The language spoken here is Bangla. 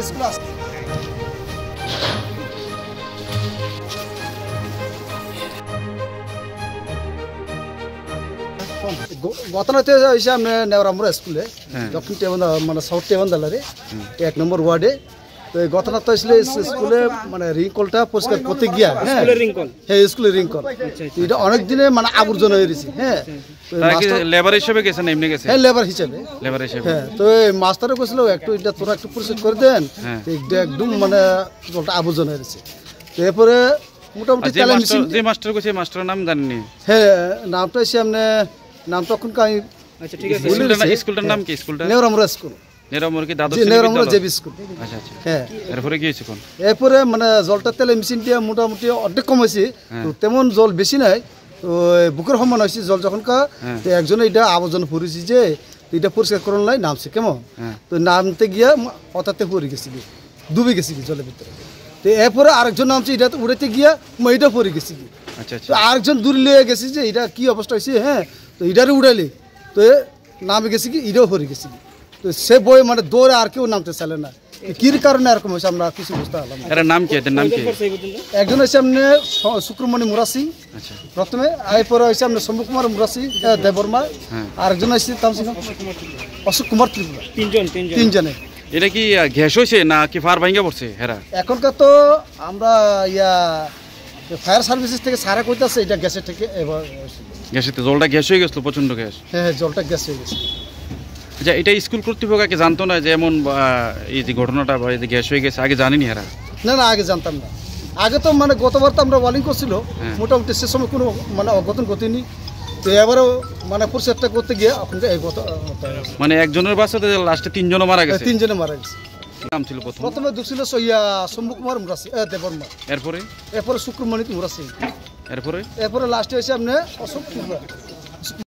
স্কুল আছে ঘটনাতে হয়েছে আমরা নেওরামুড়া স্কুলে দক্ষিণ টেবন্দা মানে সাউথ টেবন্দালারে 1 নম্বর ওয়ার্ডে। তো এই ঘটনাটা আসলে স্কুলে মানে রিংকলটা পরিষ্কার করতে গিয়া হ্যাঁ স্কুলের রিংকল এটা অনেক দিনে মানে আবর্জনা হয়ে গেছে। হ্যাঁ লেবার হিসেবে গেছেন এমনি গেছে হ্যাঁ লেবার হিসেবে হ্যাঁ। তো এই মাস্টারও কইছিল একটু এটা তোরা একটু পরিষ্কার করে দেন একদম মানে জলটা আবর্জনা হয়ে গেছে। তো এরপরে মোটামুটি যে মাস্টার কইছে মাস্টারের নাম জানেননি? হ্যাঁ নামটা এসে আপনি নাম তখন কাই আচ্ছা ঠিক আছে। স্কুলটার নাম কি? স্কুলটা নেওরামুড়া স্কুল। নেওরামুড়া কি দাদু নেওরামুড়া জেবি স্কুল। আচ্ছা আচ্ছা হ্যাঁ এরপরে কি হয়েছে কোন? এরপরে মানে জলটা তেলে মেশিন দিয়ে মোটামুটি অর্ধেক কমাইছি। তো তেমন জল বেশি নাই। তো বুকের সমান হয়েছে জল যখন তো একজনে এটা আবর্জনা পড়েছি যে এটা পরিষ্কার করার লাই নামছে কেমন। তো নামতে গিয়া হঠাৎ পড়ে গেছি ডুবে গেছি জলের ভিতরে। তো এরপরে আরেকজন নামছে এটা উড়াইতে গিয়া এটা পড়ে গেছি। আচ্ছা আচ্ছা আরেকজন দূরে লিয়ে গেছি যে এটা কি অবস্থা হয়েছে। হ্যাঁ তো এটারে উড়াইলে তো নামে গেছি কি এটাও পড়ে গেছি। তো সে বই মানে দৌড়ে আর কেউ নামতে চাইলে না। কির কারণে এরকম হয়েছে আমরা কিছু বুঝতে পারলাম। এর নাম কি? এর নাম কি? একজন হয়েছে আপনি শুক্রমণি মুরাসি প্রথমে, এরপরে হয়েছে আপনি শম্ভু কুমার মুরাসি দেববর্মা, আরেকজন হয়েছে অশোক কুমার ত্রিপুরা। তিনজনে। এটা কি গ্যাস হয়েছে না কি ফার ভাঙ্গা পড়ছে হেরা? এখনকার তো আমরা ফায়ার সার্ভিসেস থেকে সারা কইতাছে এটা গ্যাসের থেকে গ্যাসের জলটা গ্যাস হয়ে গেছিল, প্রচন্ড গ্যাস। হ্যাঁ জলটা গ্যাস হয়ে গেছে। আচ্ছা এটা স্কুল কর্তৃপক্ষকে জানতো না যে এমন এই যে ঘটনাটা বা এই যে গ্যাস হয়ে গেছে? আগে জানিনি এরা? না না আগে জানতাম না। আগে তো মানে গতবার তো আমরা ওয়ালিং করছিল মোটামুটি সে সময় কোনো মানে অঘটন ঘটেনি। তো এবারও মানে পরিষ্কারটা করতে গিয়ে মানে একজনের বাসাতে লাস্টে তিনজনও মারা গেছে। তিনজনে মারা গেছে। নাম ছিল প্রথমে ছিল শম্ভু কুমার মুরাসি দেববর্মা, এরপরে শুক্রমণি মুরাসি, এরপরে লাস্টে হয়েছে আপনি অশোক ত্রিপুরা।